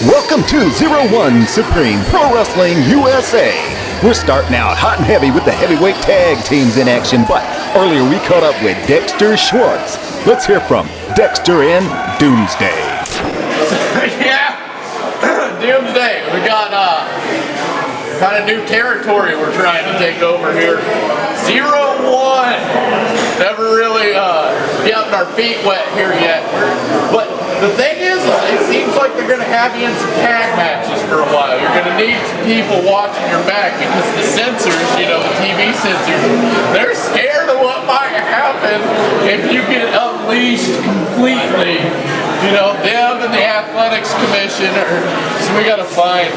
Welcome to 01 Supreme Pro Wrestling USA. We're starting out hot and heavy with the heavyweight tag teams in action, but earlier we caught up with Dexter Schwartz. Let's hear from Dexter and Doomsday. Yeah, Doomsday. We got kind of new territory we're trying to take over here. 01. Never really gotten our feet wet here yet. But the thing is, it seems like they're going to have you in some tag matches for a while. You're going to need some people watching your back because the censors, the TV censors, they're scared of what might happen if you get unleashed completely. Them and the Athletics Commissioner. So we got to find.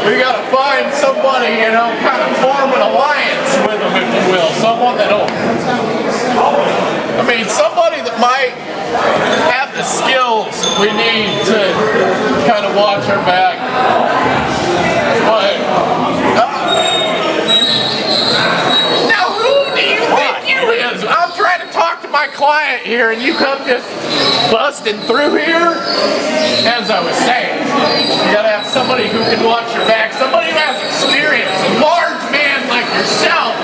We gotta find somebody, kind of form an alliance with them, if you will. Someone somebody that might have the skills we need to kind of watch our back. But, now who do you think you is? I'm trying to talk to my client here and you come just busting through here? As I was saying, you gotta have somebody who can watch your back, somebody who has experience, a large man like yourself.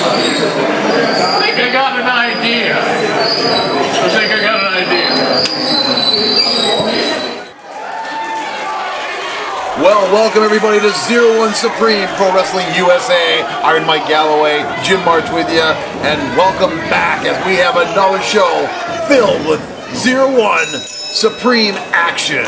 I think I got an idea. Well, welcome everybody to 01 Supreme Pro Wrestling USA. Iron Mike Galloway, Jim March with you, and welcome back as we have another show filled with 01 Supreme action.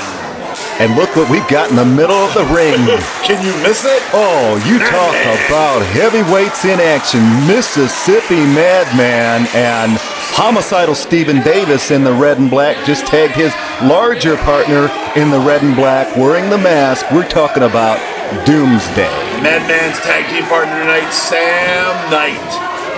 And look what we've got in the middle of the ring. Can you miss it? Oh, you talk about heavyweights in action. Mississippi Madman and Homicidal Stephen Davis in the red and black just tagged his larger partner in the red and black wearing the mask. We're talking about Doomsday. Madman's tag team partner tonight, Sam Knight.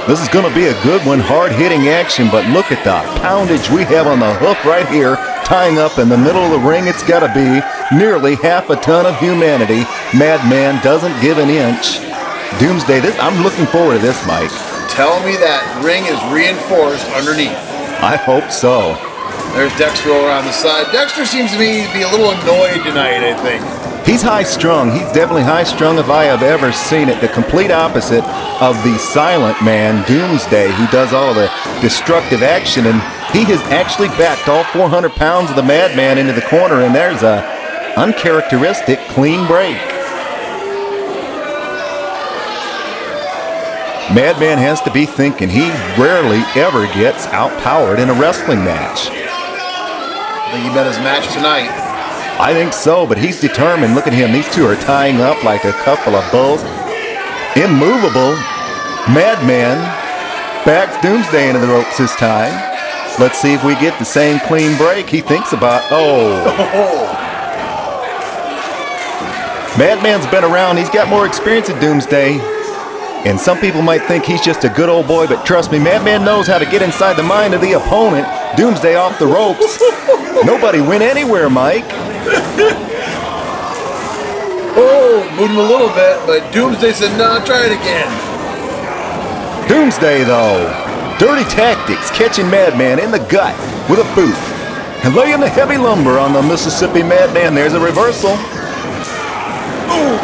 This is going to be a good one, hard-hitting action, but look at the poundage we have on the hoof right here, tying up in the middle of the ring. It's got to be nearly half a ton of humanity. Madman doesn't give an inch. Doomsday, I'm looking forward to this, Mike. Tell me that ring is reinforced underneath. I hope so. There's Dexter over on the side. Dexter seems to me to be a little annoyed tonight, I think. He's high-strung. He's definitely high-strung if I have ever seen it. The complete opposite of the silent man, Doomsday, who does all the destructive action. And he has actually backed all 400 pounds of the Madman into the corner, and there's a uncharacteristic clean break. Madman has to be thinking he rarely ever gets outpowered in a wrestling match. I think he bet his match tonight. I think so, but he's determined. Look at him. These two are tying up like a couple of bulls. Immovable. Madman backs Doomsday into the ropes this time. Let's see if we get the same clean break he thinks about. Madman's been around. He's got more experience at Doomsday. And some people might think he's just a good old boy, but trust me, Madman knows how to get inside the mind of the opponent. Doomsday off the ropes. Nobody went anywhere, Mike. Moved him a little bit, but Doomsday said, no, try it again. Doomsday, though. Dirty tactics, catching Madman in the gut with a boot. And laying the heavy lumber on the Mississippi Madman. There's a reversal. Boom.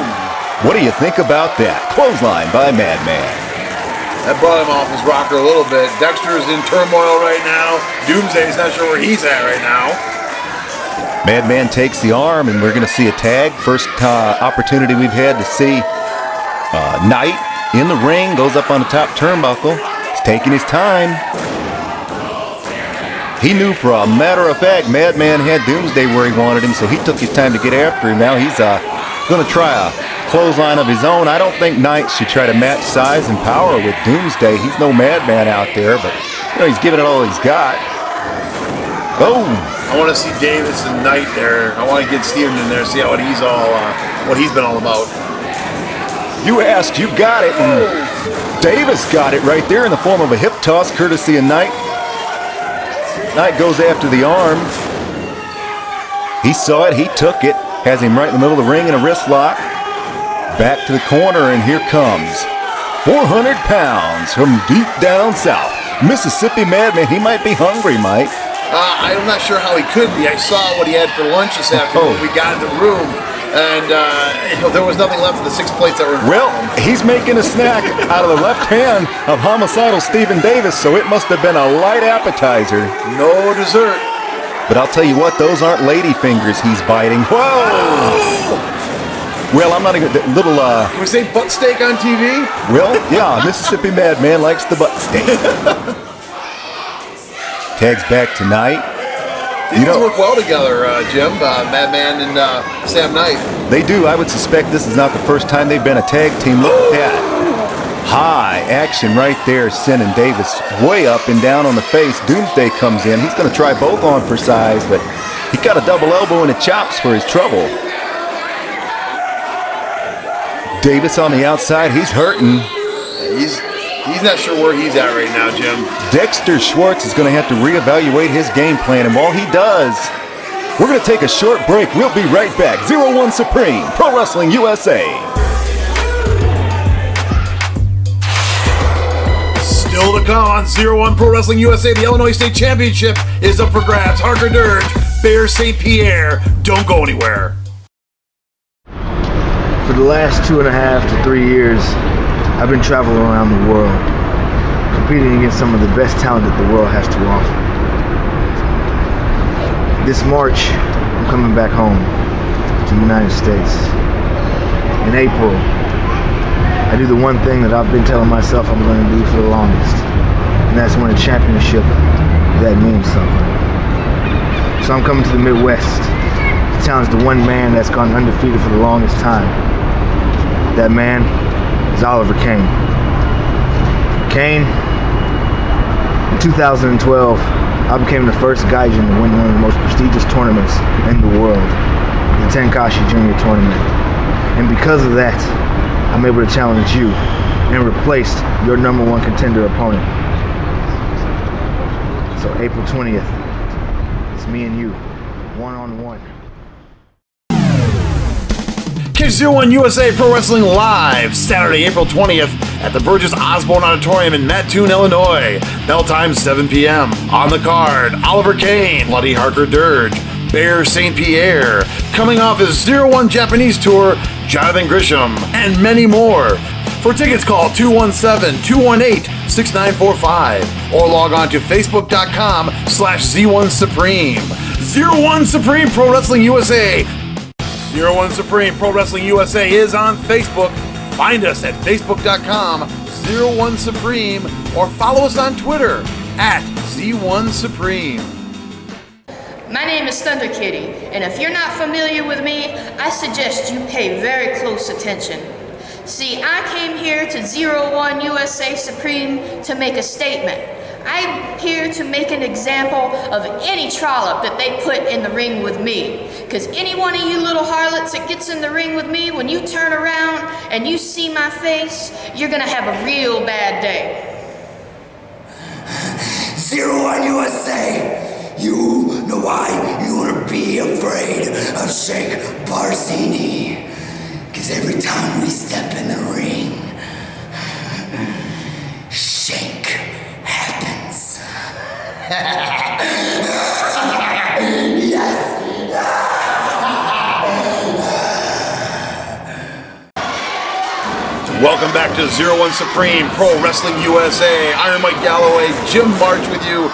What do you think about that? Clothesline by Madman. That brought him off his rocker a little bit. Dexter is in turmoil right now. Doomsday's not sure where he's at right now. Madman takes the arm, and we're going to see a tag. First opportunity we've had to see Knight in the ring. Goes up on the top turnbuckle. He's taking his time. He knew for a matter of fact Madman had Doomsday where he wanted him, so he took his time to get after him. Now he's going to try a clothesline of his own. I don't think Knight should try to match size and power with Doomsday. He's no Madman out there, but he's giving it all he's got. Boom. I want to see Davis and Knight there. I want to get Steven in there, see what he's been all about. You asked, you got it. And Davis got it right there in the form of a hip toss, courtesy of Knight. Knight goes after the arm. He saw it, he took it. Has him right in the middle of the ring in a wrist lock. Back to the corner, and here comes 400 pounds from deep down south, Mississippi Madman. He might be hungry, Mike. I'm not sure how he could be. I saw what he had for lunch this afternoon. We got in the room, and there was nothing left of the 6 plates that were in front Well, of him. he's making a snack out of the left hand of Homicidal Stephen Davis, so it must have been a light appetizer. No dessert. But I'll tell you what, those aren't lady fingers he's biting. Whoa! Well, I'm not even little. Can we say butt steak on TV? Well, yeah, Mississippi Madman likes the butt steak. Tags back tonight. These guys work well together, Jim. Madman and Sam Knight. They do. I would suspect this is not the first time they've been a tag team. Look at that. High action right there, sending Davis way up and down on the face. Doomsday comes in. He's going to try both on for size, but he got a double elbow and the chops for his trouble. Davis on the outside. He's hurting. He's not sure where he's at right now, Jim. Dexter Schwartz is going to have to reevaluate his game plan, and while he does, we're going to take a short break. We'll be right back. 01 Supreme, Pro Wrestling USA. Still to come on 01 Pro Wrestling USA, the Illinois State Championship is up for grabs. Harker, Dirge, Pierre, St. Pierre. Don't go anywhere. For the last 2.5 to 3 years, I've been traveling around the world, competing against some of the best talent that the world has to offer. This March, I'm coming back home to the United States. In April, I do the one thing that I've been telling myself I'm going to do for the longest, and that's win a championship that means something. So I'm coming to the Midwest to challenge the one man that's gone undefeated for the longest time. That man is Oliver Kane. Kane, in 2012, I became the first Gaijin to win one of the most prestigious tournaments in the world, the Tenkaichi Junior Tournament. And because of that, I'm able to challenge you and replace your #1 contender opponent. So April 20th, it's me and you, one-on-one. Catch 01 USA Pro Wrestling live Saturday, April 20th at the Burgess Osborne Auditorium in Mattoon, Illinois. Bell time 7 p.m. On the card, Oliver Kane, Bloody Harker Dirge, Bear St. Pierre, coming off his 01 Japanese tour, Johnathan Gresham, and many more. For tickets, call 217-218-6945 or log on to facebook.com/Z1 Supreme. 01 Supreme Pro Wrestling USA. 01 Supreme Pro Wrestling USA is on Facebook. Find us at facebook.com/01 Supreme or follow us on Twitter at Z1 Supreme. My name is Thunder Kitty, and if you're not familiar with me, I suggest you pay very close attention. See, I came here to 01 USA Supreme to make a statement. I'm here to make an example of any trollop that they put in the ring with me. Because any one of you little harlots that gets in the ring with me, when you turn around and you see my face, you're gonna have a real bad day. 01 USA, you know why you wanna be afraid of Sheikh Barzini? Cause every time we step in the ring, Sheikh happens. Yes! Welcome back to 01 Supreme Pro Wrestling USA. Iron Mike Galloway, Jim March with you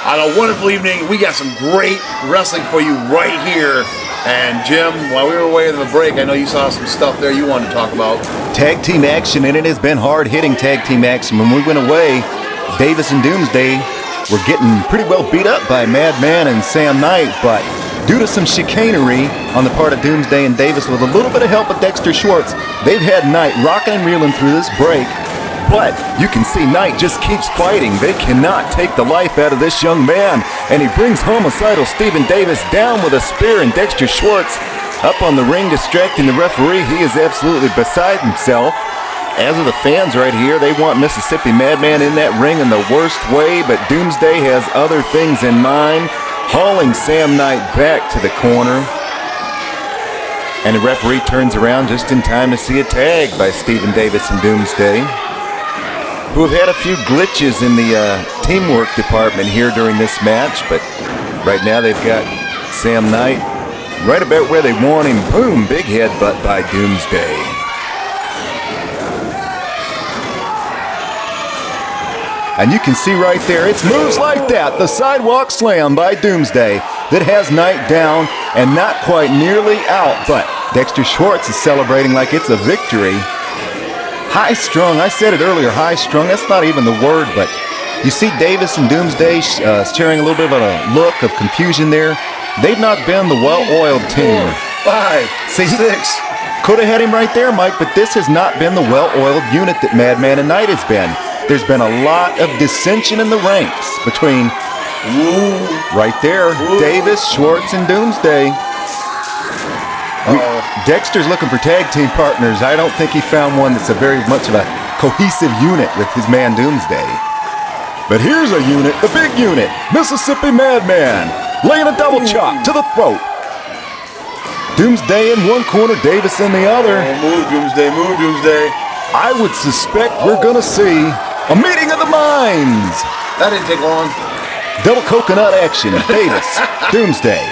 on a wonderful evening. We got some great wrestling for you right here. And Jim, while we were away on the break, I know you saw some stuff there you wanted to talk about. Tag team action, and it has been hard-hitting tag team action. When we went away, Davis and Doomsday were getting pretty well beat up by Madman and Sam Knight, but due to some chicanery on the part of Doomsday and Davis with a little bit of help of Dexter Schwartz, they've had Knight rocking and reeling through this break. But you can see Knight just keeps fighting. They cannot take the life out of this young man. And he brings Homicidal Stephen Davis down with a spear, and Dexter Schwartz up on the ring distracting the referee. He is absolutely beside himself. As are the fans right here. They want Mississippi Madman in that ring in the worst way, but Doomsday has other things in mind, hauling Sam Knight back to the corner. And the referee turns around just in time to see a tag by Stephen Davis and Doomsday, who have had a few glitches in the teamwork department here during this match, but right now they've got Sam Knight right about where they want him. Boom, big headbutt by Doomsday. And you can see right there, it's moves like that, the sidewalk slam by Doomsday that has Knight down and not quite nearly out, but Dexter Schwartz is celebrating like it's a victory. High strung, I said it earlier, high strung, that's not even the word, but you see Davis and Doomsday sharing a little bit of a look of confusion there. They've not been the well-oiled team. 5, See, 6. Could have had him right there, Mike, but this has not been the well-oiled unit that Madman and Knight has been. There's been a lot of dissension in the ranks between, right there, Davis, Schwartz, and Doomsday. Dexter's looking for tag team partners. I don't think he found one that's a very much of a cohesive unit with his man Doomsday. But here's a unit, the big unit, Mississippi Madman, laying a double chop to the throat. Doomsday in one corner, Davis in the other. Move, Doomsday, move, Doomsday. I would suspect we're gonna see a meeting of the minds. That didn't take long. Double coconut action, Davis, Doomsday.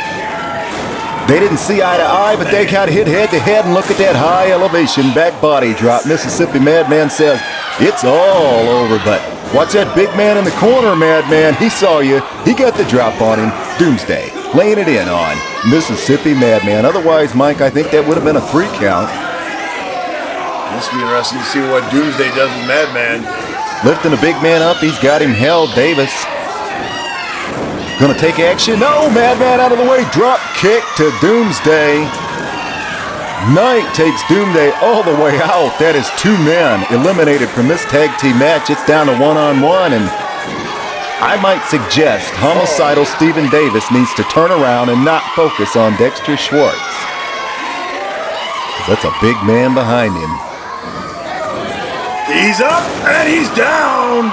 They didn't see eye to eye, but they kind of hit head to head, and look at that high elevation back body drop. Mississippi Madman says, it's all over, but watch that big man in the corner, Madman. He saw you. He got the drop on him. Doomsday laying it in on Mississippi Madman. Otherwise, Mike, I think that would have been a 3 count. This will be interesting to see what Doomsday does with Madman. Lifting a big man up, he's got him held. Davis gonna take action. No, Madman out of the way. Drop kick to Doomsday. Knight takes Doomsday all the way out. That is 2 men eliminated from this tag team match. It's down to 1-on-1, and I might suggest Homicidal Stephen Davis needs to turn around and not focus on Dexter Schwartz. That's a big man behind him. He's up and he's down.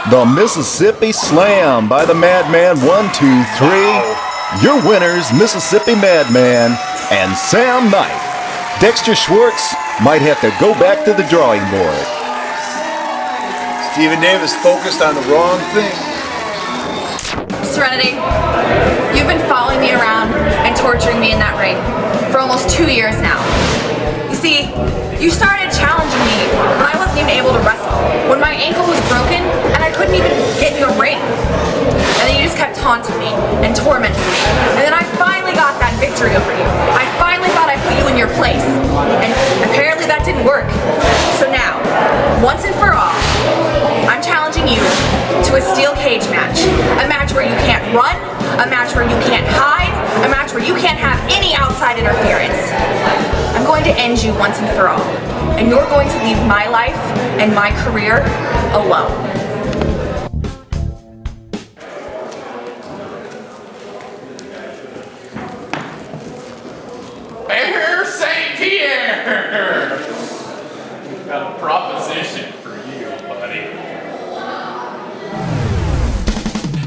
The Mississippi Slam by the Madman. 1, 2, 3. Wow. Your winners, Mississippi Madman and Sam Knight. Dexter Schwartz might have to go back to the drawing board. Stephen Davis focused on the wrong thing. Serenity, you've been following me around and torturing me in that ring for almost 2 years now. You see, you started challenging me when I wasn't even able to wrestle, when my ankle was broken and I couldn't even get in the ring. And then you just kept taunting me and tormenting me. And then I finally got that victory over you. I finally thought I put you in your place. And apparently that didn't work. So now, once and for all, I'm challenging you to a steel cage match. A match where you can't run, a match where you can't hide, a match where you can't have any outside interference. I'm going to end you once and for all, and you're going to leave my life and my career alone. Mayor St. Pierre! Got a proposition for you, buddy.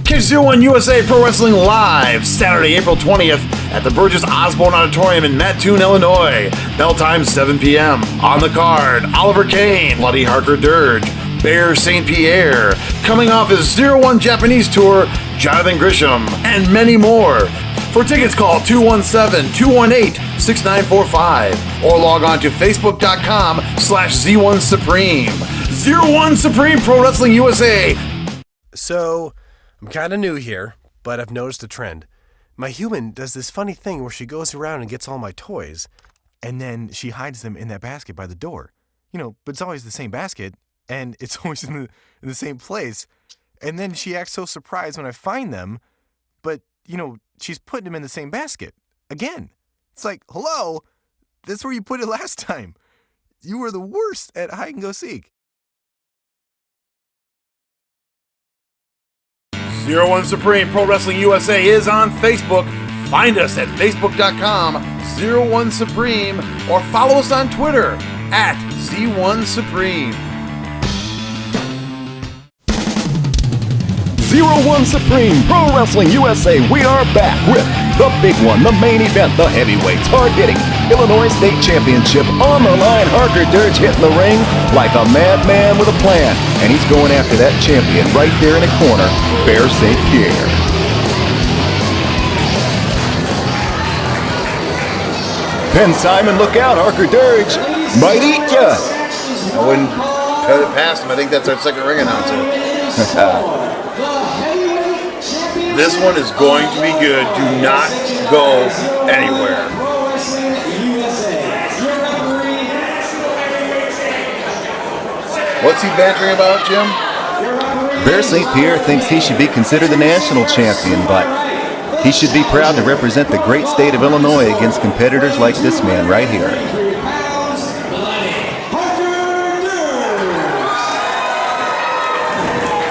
Catch 01 USA Pro Wrestling live Saturday, April 20th at the Burgess Osborne Auditorium in Mattoon, Illinois. Bell time 7 p.m. On the card, Oliver Kane, Bloody Harker Dirge, Bear St. Pierre, coming off his 01 Japanese tour, Johnathan Gresham, and many more. For tickets, call 217-218-6945 or log on to facebook.com/Z1Supreme. 01 Supreme Pro Wrestling USA. So, I'm kind of new here, but I've noticed a trend. My human does this funny thing where she goes around and gets all my toys, and then she hides them in that basket by the door. You know, but it's always the same basket, and it's always in the same place. And then she acts so surprised when I find them, but, you know, she's putting them in the same basket. Again. It's like, hello, that's where you put it last time. You were the worst at hide and go seek. 01 Supreme Pro Wrestling USA is on Facebook. Find us at facebook.com/01 Supreme or follow us on Twitter @Z1 Supreme. 01 Supreme Pro Wrestling USA. We are back with The big one, the main event, the heavyweights, hard-hitting Illinois State Championship on the line. Harker Dirge hitting the ring like a madman with a plan. And he's going after that champion right there in the corner, Pierre St. Pierre. Ben Simon, look out, Harker Dirge might eat ya. I wouldn't put it past him. I think that's our second ring announcer. This one is going to be good. Do not go anywhere. What's he bantering about, Jim? Pierre St. Pierre thinks he should be considered the national champion, but he should be proud to represent the great state of Illinois against competitors like this man right here.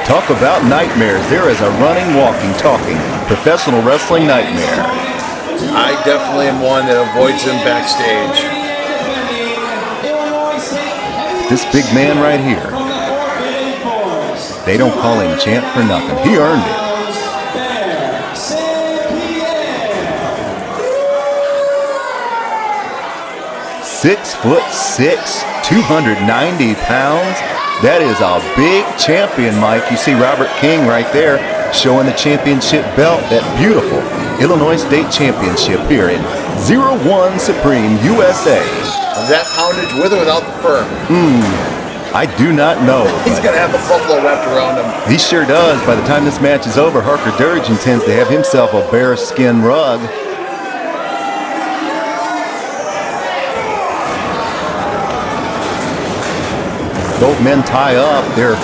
Talk about nightmares. There is a running, walking, talking professional wrestling nightmare. I definitely am one that avoids him backstage. This big man right here, they don't call him champ for nothing. He earned it. "6'6", 290 pounds. That is a big champion, Mike. You see Robert King right there showing the championship belt, that beautiful Illinois State Championship here in 01 Supreme USA. Is that poundage with or without the fur? I do not know. He's going to have the buffalo wrapped around him. He sure does. By the time this match is over, Harker Dirge intends to have himself a bear skin rug. Both men tie up. They're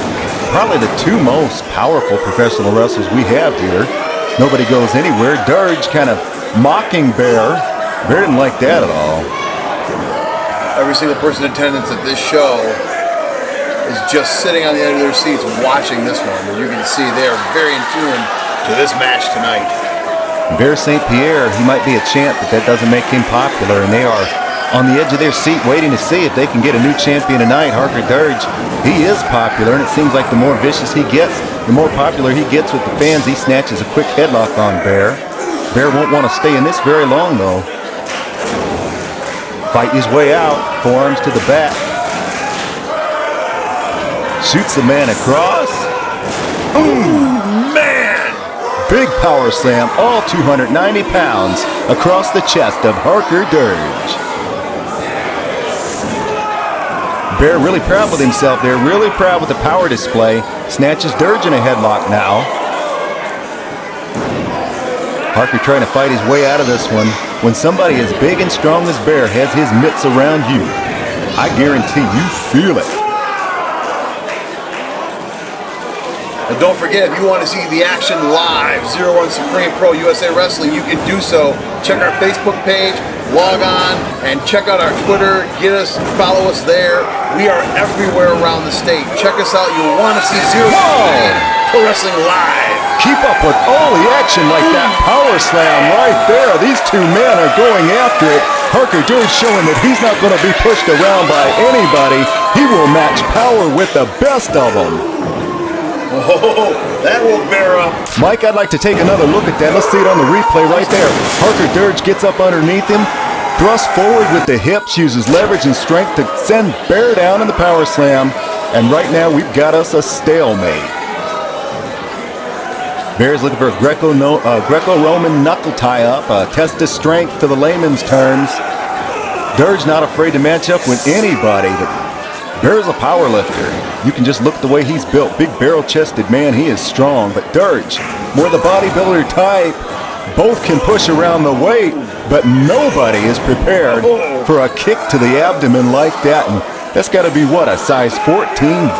probably the two most powerful professional wrestlers we have here. Nobody goes anywhere. Dirge kind of mocking Bear. Bear didn't like that at all. Every single person in attendance at this show is just sitting on the edge of their seats watching this one. And you can see they are very in tune to this match tonight. Pierre St. Pierre, he might be a champ, but that doesn't make him popular, and they are on the edge of their seat waiting to see if they can get a new champion tonight. Harker Dirge, he is popular, and it seems like the more vicious he gets, the more popular he gets with the fans. He snatches a quick headlock on Bear. Bear won't want to stay in this very long, though. Fighting his way out, forearms to the back. Shoots the man across. Ooh, man! Big power slam, all 290 pounds, across the chest of Harker Dirge. Bear really proud with himself there, really proud with the power display. Snatches Dirge in a headlock now. Harker trying to fight his way out of this one. When somebody as big and strong as Bear has his mitts around you, I guarantee you feel it. And don't forget, if you want to see the action live, 01 Supreme Pro USA Wrestling, you can do so. Check our Facebook page, log on, and check out our Twitter. Follow us there. We are everywhere around the state. Check us out. You'll want to see 01 Pro Wrestling live. Keep up with all the action like that power slam right there. These two men are going after it. Harker Dirge showing that he's not going to be pushed around by anybody. He will match power with the best of them. Oh, that will bear up. Mike, I'd like to take another look at that. Let's see it on the replay right there. Harker Dirge gets up underneath him, thrusts forward with the hips, uses leverage and strength to send Bear down in the power slam. And right now, we've got us a stalemate. Bear's looking for a Greco-Roman knuckle tie-up, a test of strength to the layman's terms. Dirge not afraid to match up with anybody, but Bear's a power lifter. You can just look at the way he's built. Big barrel-chested man, he is strong. But Dirge, more the bodybuilder type, both can push around the weight, but nobody is prepared for a kick to the abdomen like that. And that's got to be, what, a size 14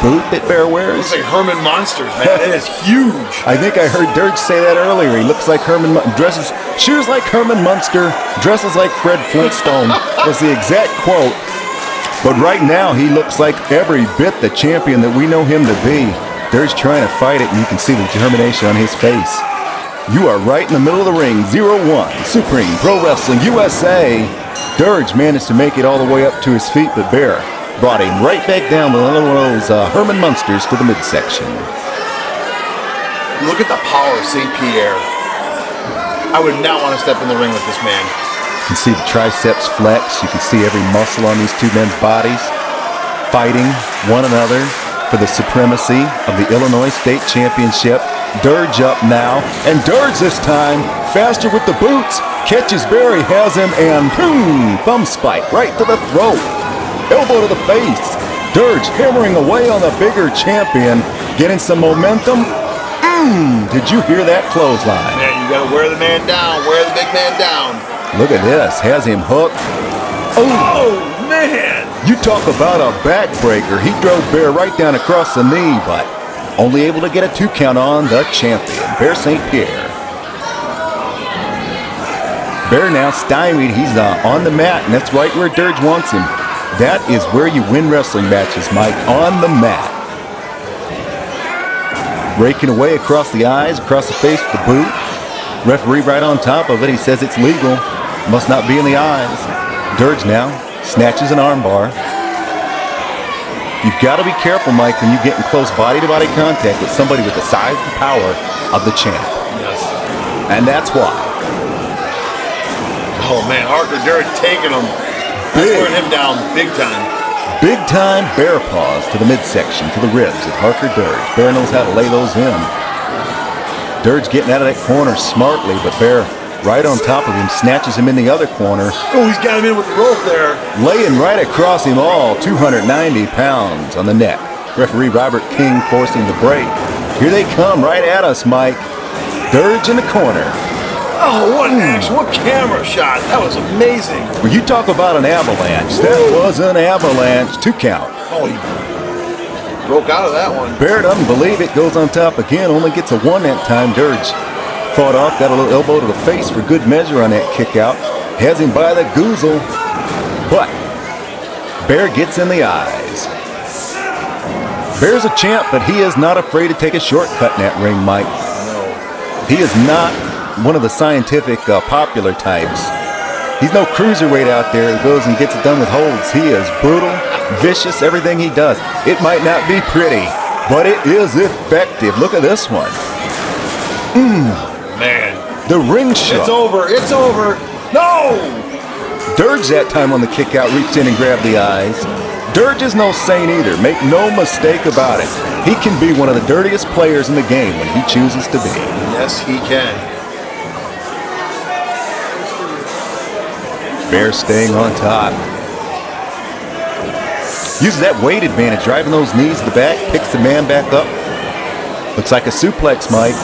boot that Bear wears? It's like Herman Monsters, man. It is huge. I think I heard Dirge say that earlier. He looks like Herman, dresses, shoes like Herman Munster, dresses like Fred Flintstone, was the exact quote. But right now, he looks like every bit the champion that we know him to be. Dirge trying to fight it, and you can see the determination on his face. You are right in the middle of the ring. 01 Supreme Pro Wrestling USA. Dirge managed to make it all the way up to his feet, but Bear brought him right back down with one of those Herman Munsters to the midsection. Look at the power of St. Pierre. I would not want to step in the ring with this man. You can see the triceps flex. You can see every muscle on these two men's bodies fighting one another for the supremacy of the Illinois State Championship. Dirge up now, and Dirge this time, faster with the boots, catches Barry, has him, and thumb spike right to the throat. Elbow to the face. Dirge hammering away on the bigger champion, getting some momentum. Did you hear that clothesline? Man, you gotta wear the man down, wear the big man down. Look at this, has him hooked. Oh, man! You talk about a backbreaker. He drove Bear right down across the knee, but only able to get a 2 count on the champion, Bear St. Pierre. Bear now stymied. He's on the mat, and that's right where Dirge wants him. That is where you win wrestling matches, Mike, on the mat. Raking away across the eyes, across the face with the boot. Referee right on top of it. He says it's legal. Must not be in the eyes. Dirge now snatches an armbar. You've got to be careful, Mike, when you get in close body-to-body contact with somebody with the size and power of the champ. Yes. And that's why. Oh, man, Harker Dirge taking him. That's wearing him down big time. Big time bear paws to the midsection, to the ribs of Harker Dirge. Bear knows how to lay those in. Dirge getting out of that corner smartly, but Bear right on top of him, snatches him in the other corner. Oh, he's got him in with the rope there. Laying right across him all, 290 pounds on the neck. Referee Robert King forcing the break. Here they come right at us, Mike. Dirge in the corner. Oh, what an action, what camera shot. That was amazing. Well, you talk about an avalanche. That was an avalanche. 2 count. Oh, he broke out of that one. Bear doesn't believe it. Goes on top again. Only gets a 1 that time. Dirge fought off. Got a little elbow to the face for good measure on that kick out. Has him by the goozle. But Bear gets in the eyes. Bear's a champ, but he is not afraid to take a shortcut in that ring, Mike. He is not one of the scientific popular types. He's no cruiserweight out there that goes and gets it done with holds. He is brutal, vicious, everything he does. It might not be pretty, but it is effective. Look at this one. Man. The ring shot. It's over, it's over. No! Dirge that time on the kick out reached in and grabbed the eyes. Dirge is no saint either. Make no mistake about it. He can be one of the dirtiest players in the game when he chooses to be. Yes, he can. Bear staying on top. Uses that weight advantage, driving those knees to the back, picks the man back up. Looks like a suplex, Mike.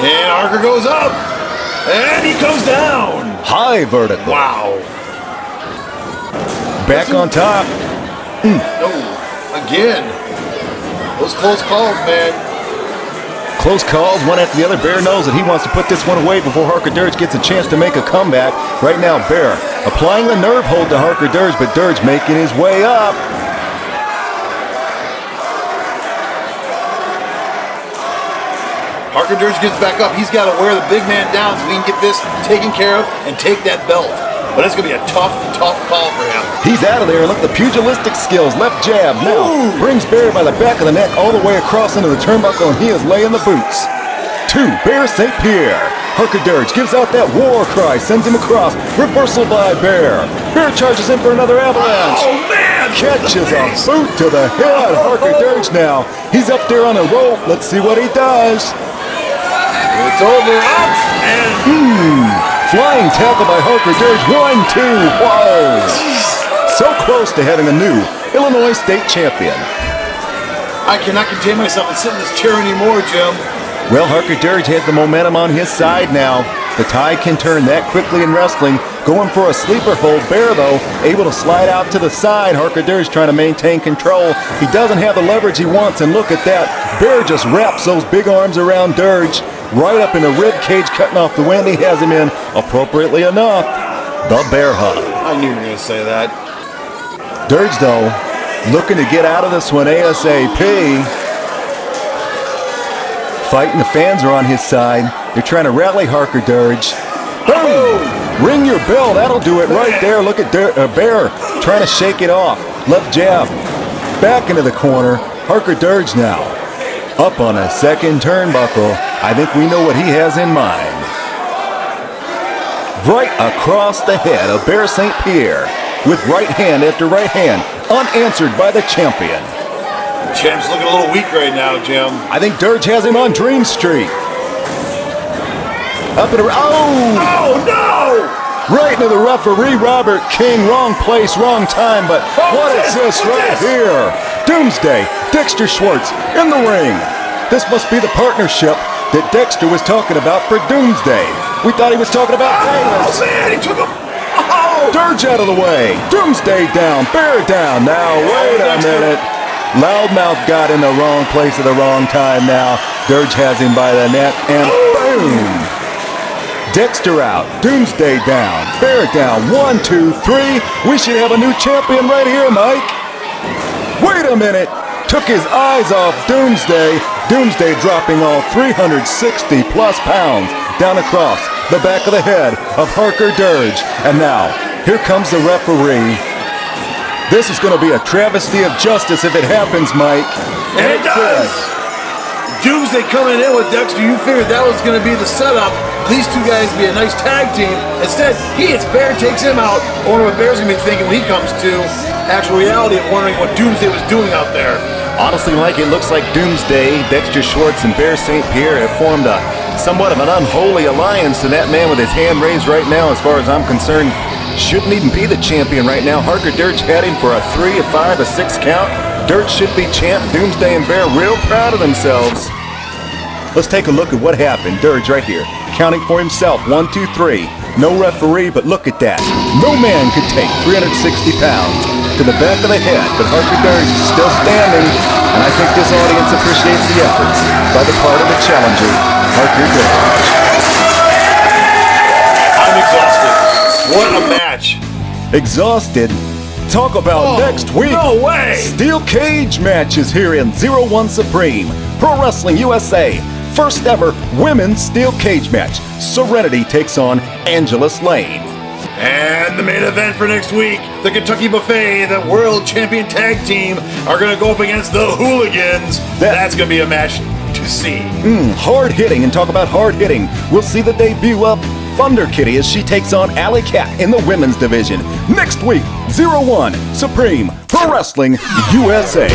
And Harker goes up. And he comes down. High vertical. Wow. Back on top. No, again. Those close calls, man. Close calls, one after the other. Bear knows that he wants to put this one away before Harker Dirge gets a chance to make a comeback. Right now, Bear applying the nerve hold to Harker Dirge, but Dirge making his way up. Harker Dirge gets back up. He's got to wear the big man down so he can get this taken care of and take that belt. But it's going to be a tough, tough call for him. He's out of there. Look, the pugilistic skills. Left jab now. Brings Bear by the back of the neck all the way across into the turnbuckle, and he is laying the boots. 2, Bear St. Pierre. Harker Dirge gives out that war cry, sends him across. Reversal by Bear. Bear charges in for another avalanche. Oh, man! Catches a boot to the head. Harker Dirge now. He's up there on the rope. Let's see what he does. It's over, up, and... Flying tackle by Harker Dirge. 1, 2. Whoa. So close to having a new Illinois State champion. I cannot contain myself and sit in this chair anymore, Jim. Well, Harker Dirge has the momentum on his side now. The tide can turn that quickly in wrestling. Going for a sleeper hold. Bear, though, able to slide out to the side. Harker Dirge trying to maintain control. He doesn't have the leverage he wants, and look at that. Bear just wraps those big arms around Dirge. Right up in the rib cage, cutting off the wind. He has him in appropriately enough. The bear hug. I knew you were going to say that. Dirge, though, looking to get out of this one ASAP. Fighting, the fans are on his side. They're trying to rally Harker Dirge. Boom! Ring your bell. That'll do it right there. Look at Bear trying to shake it off. Left jab. Back into the corner. Harker Dirge now. Up on a second turnbuckle. I think we know what he has in mind. right across the head of Bear St. Pierre, with right hand after right hand, unanswered by the champion. Champ's looking a little weak right now, Jim. I think Dirge has him on Dream Street. Up and around. Oh, no! Right into the referee, Robert King. Wrong place, wrong time, but what is this right here? Doomsday, Dexter Schwartz in the ring. This must be the partnership that Dexter was talking about for Doomsday. We thought he was talking about Davis. Oh, man, he took him. Oh! Dirge out of the way. Doomsday down, Bear down. Now, wait a minute. Loudmouth got in the wrong place at the wrong time now. Dirge has him by the neck, and boom! Dexter out, Doomsday down, Bear down, 1, 2, 3. We should have a new champion right here, Mike. Wait a minute. Took his eyes off Doomsday. Doomsday dropping all 360 plus pounds down across the back of the head of Harker Dirge. And now, here comes the referee. This is going to be a travesty of justice if it happens, Mike. And it does. Doomsday coming in with Dexter. You figured that was going to be the setup. These two guys be a nice tag team. Instead, he hits Bear, takes him out. I wonder what Bear's going to be thinking when he comes to actual reality of wondering what Doomsday was doing out there. Honestly, Mike, it looks like Doomsday, Dexter Schwartz, and Bear St. Pierre have formed a somewhat of an unholy alliance, and that man with his hand raised right now, as far as I'm concerned, shouldn't even be the champion right now. Harker Dirge had him for a 3, a 5, a 6 count. Dirge should be champ. Doomsday and Bear real proud of themselves. Let's take a look at what happened. Dirge right here, counting for himself. 1, 2, 3. No referee, but look at that. No man could take 360 pounds to the back of the head, but Harker Dirge is still standing, and I think this audience appreciates the efforts by the part of the challenger, Harker Dirge. I'm exhausted. What a match. Exhausted? Talk about next week. No way. Steel cage matches here in 01 Supreme. Pro Wrestling USA. First ever women's steel cage match. Serenity takes on Angelus Layne. And the main event for next week, the Kentucky Buffet, the World Champion Tag Team, are going to go up against the Hooligans. That's going to be a match to see. Hard hitting, and talk about hard hitting. We'll see the debut of Thunder Kitty as she takes on Alley Cat in the women's division. Next week, 01 Supreme Pro Wrestling USA.